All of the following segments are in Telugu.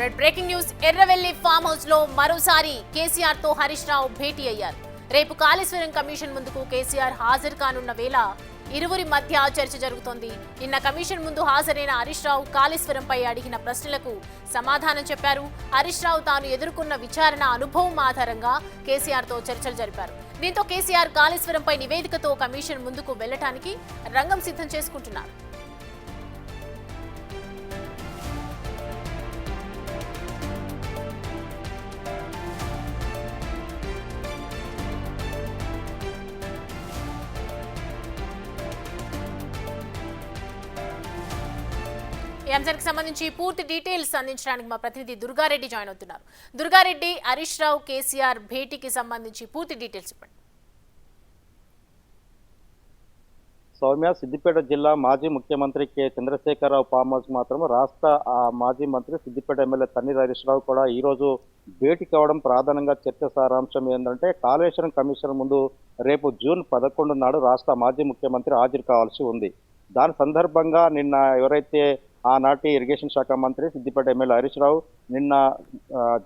Red breaking news. Erravelli farm house లో మరోసారి కేసీఆర్ తో హరీష్ రావు భేటీ అయ్యారు. రేపు కాళేశ్వరం కమిషన్ ముందుకు కేసీఆర్ హాజరు కానున్న వేళ ఇరువురి మధ్య చర్చ జరుగుతోంది. నిన్న కమిషన్ ముందు హాజరైన హరీష్ రావు కాళేశ్వరంపై అడిగిన ప్రశ్నలకు సమాధానం చెప్పారు. హరీష్ రావు తాను ఎదుర్కొన్న విచారణ అనుభవం ఆధారంగా కేసీఆర్ తో చర్చలు జరిపారు. దీంతో కేసీఆర్ కాళేశ్వరంపై నివేదికతో కమిషన్ ముందుకు వెళ్లడానికి రంగం సిద్ధం చేసుకుంటున్నారు. ఈ అంశానికి సంబంధించి పూర్తి డీటెయిల్స్ అందించడానికి మా ప్రతినిధి దుర్గారెడ్డి జాయిన్ అవుతున్నారు. దుర్గారెడ్డి, హరీష్ రావు కేసీఆర్ భేటీకి సంబంధించి పూర్తి డీటెయిల్స్ ఇవ్వండి. సౌమ్య, సిద్దిపేట జిల్లా మాజీ ముఖ్యమంత్రి కె చంద్రశేఖరరావు ఫామ్ హౌస్ మాత్రం రాష్ట్ర మాజీ మంత్రి సిద్దిపేట ఎమ్మెల్యే తన్నీర్ హరీష్ రావు కూడా ఈ రోజు భేటీ కావడం ప్రధానంగా చర్చ సారాంశం ఏంటంటే కాళేశ్వరం కమిషన్ ముందు రేపు జూన్ 11 నాడు రాష్ట్ర మాజీ ముఖ్యమంత్రి హాజరు కావాల్సి ఉంది. దాని సందర్భంగా నిన్న ఎవరైతే ఆనాటి ఇరిగేషన్ శాఖ మంత్రి సిద్దిపేట ఎమ్మెల్యే హరీష్ రావు నిన్న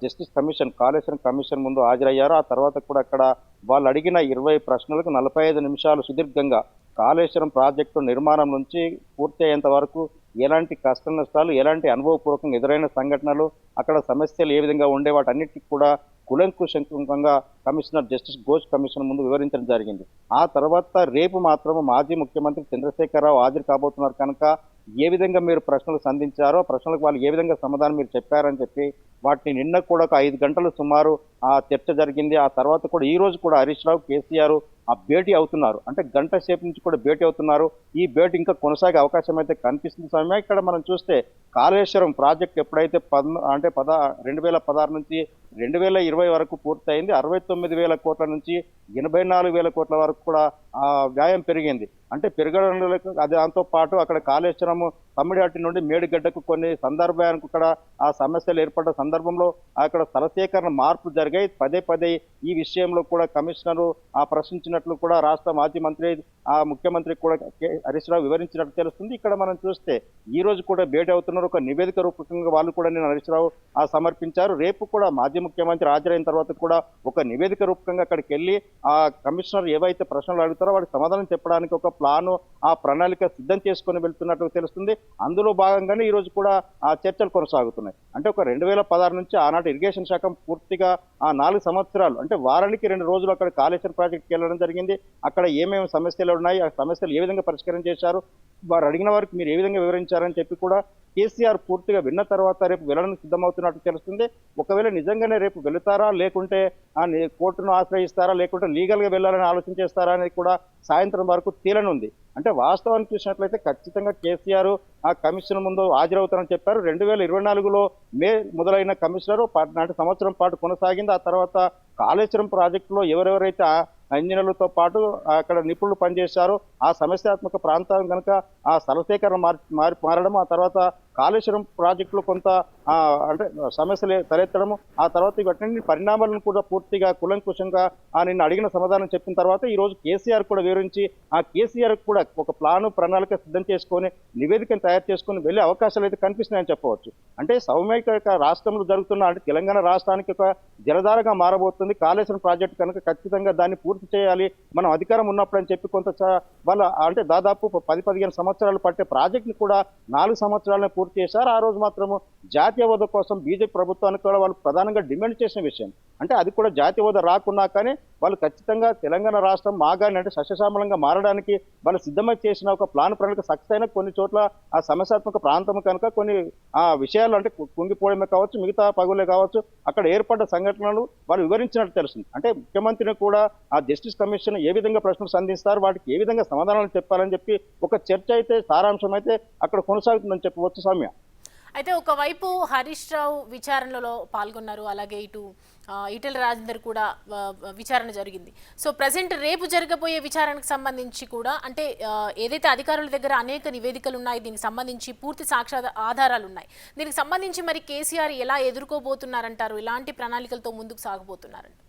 జస్టిస్ కమిషన్ కాళేశ్వరం కమిషన్ ముందు హాజరయ్యారు. ఆ తర్వాత కూడా అక్కడ వాళ్ళు అడిగిన 20 ప్రశ్నలకు 45 నిమిషాలు సుదీర్ఘంగా కాళేశ్వరం ప్రాజెక్టు నిర్మాణం నుంచి పూర్తి అయ్యేంత వరకు ఎలాంటి కష్ట నష్టాలు, ఎలాంటి అనుభవపూర్వకంగా ఎదురైన సంఘటనలు, అక్కడ సమస్యలు ఏ విధంగా ఉండే వాటన్నిటికీ కూడా కులంకుశంగా కమిషనర్ జస్టిస్ ఘోష్ కమిషన్ ముందు వివరించడం జరిగింది. ఆ తర్వాత రేపు మాత్రం మాజీ ముఖ్యమంత్రి చంద్రశేఖరరావు హాజరు కాబోతున్నారు కనుక ఏ విధంగా మీరు ప్రశ్నలు సంధించారో, ప్రశ్నలకు వాళ్ళు ఏ విధంగా సమాధానం మీరు చెప్పారని చెప్పి వాటిని నిన్న కూడా ఒక 5 గంటలు సుమారు ఆ చర్చ జరిగింది. ఆ తర్వాత కూడా ఈ రోజు కూడా హరీష్ రావు, కేసీఆర్ ఆ భేటీ అవుతున్నారు. అంటే గంట సేపు నుంచి కూడా భేటీ అవుతున్నారు. ఈ భేటీ ఇంకా కొనసాగే అవకాశం అయితే కనిపిస్తుంది. సమయం ఇక్కడ మనం చూస్తే కాళేశ్వరం ప్రాజెక్ట్ ఎప్పుడైతే 2016 నుంచి 2020 వరకు పూర్తయింది. 69,000 కోట్ల నుంచి 84,000 కోట్ల వరకు కూడా వ్యయం పెరిగింది. అంటే పెరగడం దాంతో పాటు అక్కడ కాళేశ్వరం తమ్మిడిహట్టి నుండి మేడిగడ్డకు కొన్ని సందర్భానికి కూడా ఆ సమస్యలు ఏర్పడ్డ సందర్భంలో అక్కడ స్థల సేకరణ మార్పులు జరిగాయి. పదే ఈ విషయంలో కూడా కమిషనరు ప్రశ్నించినట్లు కూడా రాష్ట్ర మాజీ మంత్రి ముఖ్యమంత్రి కూడా హరీష్ రావు వివరించినట్టు తెలుస్తుంది. ఇక్కడ మనం చూస్తే ఈ రోజు కూడా భేటీ అవుతున్నారు. ఒక నివేదిక రూపకంగా వాళ్ళు కూడా నేను హరీష్ రావు సమర్పించారు. రేపు కూడా మాజీ ముఖ్యమంత్రి హాజరైన తర్వాత కూడా ఒక నివేదిక రూపకంగా అక్కడికి వెళ్ళి ఆ కమిషనర్ ఏవైతే ప్రశ్నలు అడుగుతారో వాటికి సమాధానం చెప్పడానికి ఒక ప్లాను, ఆ ప్రణాళిక సిద్ధం చేసుకుని వెళ్తున్నట్టు తెలుస్తుంది. అందులో భాగంగానే ఈ రోజు కూడా ఆ చర్చలు కొనసాగుతున్నాయి. అంటే ఒక 2016 నుంచి ఆనాటి ఇరిగేషన్ శాఖ పూర్తిగా 4 సంవత్సరాలు అంటే వారానికి 2 రోజులు అక్కడ కాళేశ్వరం ప్రాజెక్టుకి వెళ్ళడం జరిగింది. అక్కడ ఏమేమి సమస్యలు ఉన్నాయి, ఆ సమస్యలు ఏ విధంగా పరిష్కారం చేశారు, వారు అడిగిన వారికి మీరు ఏ విధంగా వివరించారని చెప్పి కూడా కేసీఆర్ పూర్తిగా విన్న తర్వాత రేపు వెళ్ళడానికి సిద్ధమవుతున్నట్టు తెలుస్తుంది. ఒకవేళ నిజంగానే రేపు వెళుతారా, లేకుంటే కోర్టును ఆశ్రయిస్తారా, లేకుంటే లీగల్గా వెళ్ళాలని ఆలోచన చేస్తారా అనేది కూడా సాయంత్రం వరకు తేలనుంది. అంటే వాస్తవానికి చూసినట్లయితే ఖచ్చితంగా కేసీఆర్ ఆ కమిషన్ ముందు హాజరవుతారని చెప్పారు. 2024లో మే మొదలైన కమిషనర్ సంవత్సరం పాటు కొనసాగింది. ఆ తర్వాత కాళేశ్వరం ప్రాజెక్టులో ఎవరెవరైతే ఇంజనీర్లతో పాటు అక్కడ నిపుణులు పనిచేశారు, ఆ సమస్యాత్మక ప్రాంతం కనుక ఆ స్థల సేకరణ మారడం, ఆ తర్వాత కాళేశ్వరం ప్రాజెక్టులో కొంత అంటే సమస్యలు తలెత్తడము, ఆ తర్వాత ఇవన్నీ పరిణామాలను కూడా పూర్తిగా కులంకుశంగా నిన్న అడిగిన సమాధానం చెప్పిన తర్వాత ఈ రోజు కేసీఆర్ కూడా వివరించి ఆ కేసీఆర్ కూడా ఒక ప్రణాళిక సిద్ధం చేసుకొని నివేదికను తయారు చేసుకొని వెళ్ళే అవకాశాలు అయితే కనిపిస్తున్నాయని చెప్పవచ్చు. అంటే సౌమ్యక రాష్ట్రంలో జరుగుతున్న అంటే తెలంగాణ రాష్ట్రానికి ఒక జలధారగా మారబోతుంది. కాళేశ్వరం ప్రాజెక్టు కనుక ఖచ్చితంగా దాన్ని పూర్తి చేయాలి మనం అధికారం ఉన్నప్పుడు అని చెప్పి కొంత వాళ్ళ అంటే దాదాపు 10-15 సంవత్సరాలు పట్టే ప్రాజెక్టుని కూడా 4 సంవత్సరాలను పూర్తి చేశారు. ఆ రోజు మాత్రము జాతీయ హోదా కోసం బీజేపీ ప్రభుత్వానికి కూడా వాళ్ళు ప్రధానంగా డిమాండ్ చేసిన విషయం. అంటే అది కూడా జాతీయ హోదా రాకున్నా కానీ వాళ్ళు ఖచ్చితంగా తెలంగాణ రాష్ట్రం మాగాని అంటే సస్యశ్యామలంగా మారడానికి వాళ్ళు సిద్ధమై చేసిన ఒక ప్రణాళిక సక్సెస్ అయిన కొన్ని చోట్ల ఆ సమస్యాత్మక ప్రాంతం కనుక కొన్ని విషయాలు అంటే కుంగిపోవడమే కావచ్చు, మిగతా పగులే కావచ్చు, అక్కడ ఏర్పడ్డ సంఘటనలు వాళ్ళు వివరించినట్టు తెలుస్తుంది. అంటే ముఖ్యమంత్రిని కూడా ఆ జస్టిస్ కమిషన్ ఏ విధంగా ప్రశ్నలు సంధిస్తారు, వాటికి ఏ విధంగా సమాధానాలు చెప్పాలని చెప్పి ఒక చర్చ అయితే సారాంశం అయితే అక్కడ కొనసాగుతుందని చెప్పవచ్చు. సౌమ్య, అయితే ఒకవైపు హరీష్ రావు విచారణలో పాల్గొన్నారు, అలాగే ఇటు ఈటెల రాజేందర్ కూడా విచారణ జరిగింది. సో ప్రజెంట్ రేపు జరగబోయే విచారణకు సంబంధించి కూడా అంటే ఏదైతే అధికారుల దగ్గర అనేక నివేదికలు ఉన్నాయి, దీనికి సంబంధించి పూర్తి సాక్ష్య ఆధారాలు ఉన్నాయి, దీనికి సంబంధించి మరి కేసీఆర్ ఎలా ఎదుర్కోబోతున్నారంటారు, ఎలాంటి ప్రణాళికలతో ముందుకు సాగబోతున్నారంట?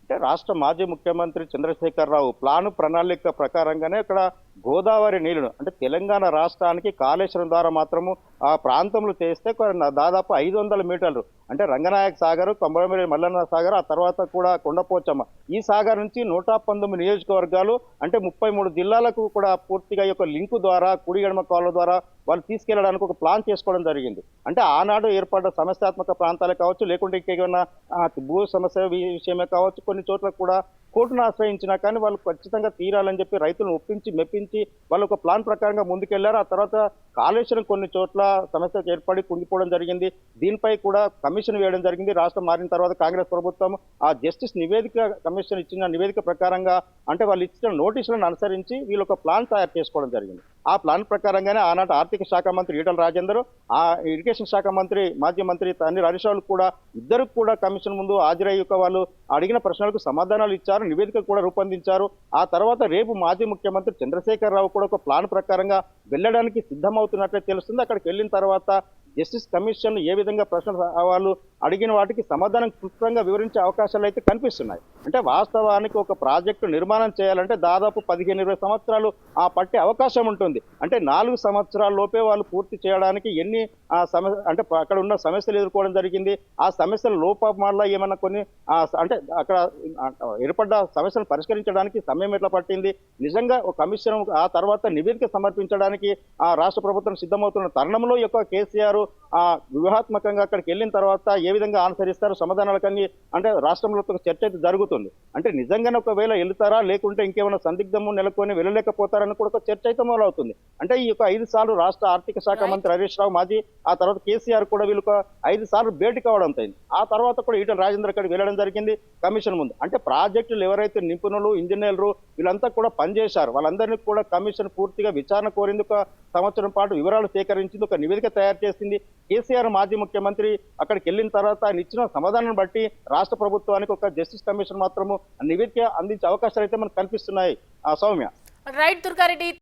అంటే రాష్ట్ర మాజీ ముఖ్యమంత్రి చంద్రశేఖరరావు ప్లాను ప్రణాళిక ప్రకారంగానే ఇక్కడ గోదావరి నీళ్లను అంటే తెలంగాణ రాష్ట్రానికి కాళేశ్వరం ద్వారా మాత్రము ఆ ప్రాంతంలో చేస్తే దాదాపు 500 మీటర్లు అంటే రంగనాయక సాగర్, కొమరమిల్లి మల్లన్న సాగర్, ఆ తర్వాత కూడా కొండపోచమ్మ ఈ సాగర్ నుంచి 119 నియోజకవర్గాలు అంటే 33 జిల్లాలకు కూడా పూర్తిగా ఈ యొక్క లింకు ద్వారా కుడి ఎడమ కాలువ ద్వారా వాళ్ళు తీసుకెళ్లడానికి ఒక ప్లాన్ చేసుకోవడం జరిగింది. అంటే ఆనాడు ఏర్పడ్డ సమస్యాత్మక ప్రాంతాలే కావచ్చు, లేకుంటే ఇంకేమైనా భూ సమస్య విషయమే కావచ్చు, కొన్ని చోట్ల కూడా కోర్టును ఆశ్రయించినా కానీ వాళ్ళు ఖచ్చితంగా తీరాలని చెప్పి రైతులను ఒప్పించి మెప్పించి వాళ్ళు ఒక ప్లాన్ ప్రకారంగా ముందుకెళ్లారు. ఆ తర్వాత కాళేశ్వరం కొన్ని చోట్ల సమస్య ఏర్పడి కుంగిపోవడం జరిగింది. దీనిపై కూడా కమిషన్ వేయడం జరిగింది. రాష్ట్రం మారిన తర్వాత కాంగ్రెస్ ప్రభుత్వం ఆ జస్టిస్ నివేదిక కమిషన్ ఇచ్చిన నివేదిక ప్రకారంగా అంటే వాళ్ళు ఇచ్చిన నోటీసులను అనుసరించి వీళ్ళు ఒక ప్లాన్ తయారు చేసుకోవడం జరిగింది. ఆ ప్లాన్ ప్రకారంగానే ఆనాటి ఆర్థిక శాఖ మంత్రి ఈటల రాజేందర్, ఆ ఇరిగేషన్ శాఖ మంత్రి మాజీ మంత్రి తన్ని హరీష్ రావు కూడా ఇద్దరు కూడా కమిషన్ ముందు హాజరయ్యి వాళ్ళు అడిగిన ప్రశ్నలకు సమాధానాలు ఇచ్చారు, నివేదిక కూడా రూపొందించారు. ఆ తర్వాత రేపు మాజీ ముఖ్యమంత్రి చంద్రశేఖరరావు కూడా ఒక ప్లాన్ ప్రకారంగా వెళ్ళడానికి సిద్ధమవుతున్నట్లే తెలుస్తుంది. అక్కడికి వెళ్ళిన తర్వాత జస్టిస్ కమిషన్ ఏ విధంగా ప్రశ్నలు వాళ్ళు అడిగిన వాటికి సమాధానం క్లుప్తంగా వివరించే అవకాశాలు అయితే కనిపిస్తున్నాయి. అంటే వాస్తవానికి ఒక ప్రాజెక్టు నిర్మాణం చేయాలంటే దాదాపు 15-20 సంవత్సరాలు పట్టే అవకాశం ఉంటుంది. అంటే 4 సంవత్సరాల లోపే వాళ్ళు పూర్తి చేయడానికి ఎన్ని అంటే అక్కడ ఉన్న సమస్యలు ఎదుర్కోవడం జరిగింది. ఆ సమస్యల లోపం వల్ల ఏమన్నా కొన్ని అంటే అక్కడ ఏర్పడ్డ సమస్యలను పరిష్కరించడానికి సమయం ఎట్లా పట్టింది, నిజంగా ఒక కమిషన్ ఆ తర్వాత నివేదిక సమర్పించడానికి రాష్ట్ర ప్రభుత్వం సిద్ధమవుతున్న తరుణంలో ఈ యొక్క కేసీఆర్ వ్యూహాత్మకంగా అక్కడికి వెళ్ళిన తర్వాత ఏ విధంగా ఆన్సర్ ఇస్తారు సమాధానాలకని అంటే రాష్ట్రంలో ఒక చర్చ అయితే జరుగుతుంది. అంటే నిజంగానే ఒకవేళ వెళ్తారా లేకుంటే ఇంకేమైనా సందిగ్ధము నెలకొని వెళ్ళలేకపోతారని కూడా ఒక చర్చ అయితే మొదలవుతుంది. అంటే ఈ యొక్క 5 సార్లు రాష్ట్ర ఆర్థిక శాఖ మంత్రి హరీష్ రావు మాజీ, ఆ తర్వాత కేసీఆర్ కూడా వీళ్ళకు 5 సార్లు భేటీ కావడం అయింది. ఆ తర్వాత కూడా ఈటల రాజేందర్ అక్కడికి వెళ్ళడం జరిగింది కమిషన్ ముందు. అంటే ప్రాజెక్టులు ఎవరైతే నిపుణులు ఇంజనీర్లు వీళ్ళంతా కూడా పనిచేశారు వాళ్ళందరినీ కూడా కమిషన్ పూర్తిగా విచారణ కోరింది. ఒక సంవత్సరం పాటు వివరాలు సేకరించింది, ఒక నివేదిక తయారు చేసింది. కేసీఆర్ మాజీ ముఖ్యమంత్రి అక్కడికి వెళ్ళిన తర్వాత ఆయన ఇచ్చిన సమాధానం బట్టి రాష్ట్ర ప్రభుత్వానికి ఒక జస్టిస్ కమిషన్ మాత్రము నివేదిక అందించే అవకాశాలు అయితే మనకు కనిపిస్తున్నాయి. సౌమ్య. రైట్ దుర్గారెడ్డి.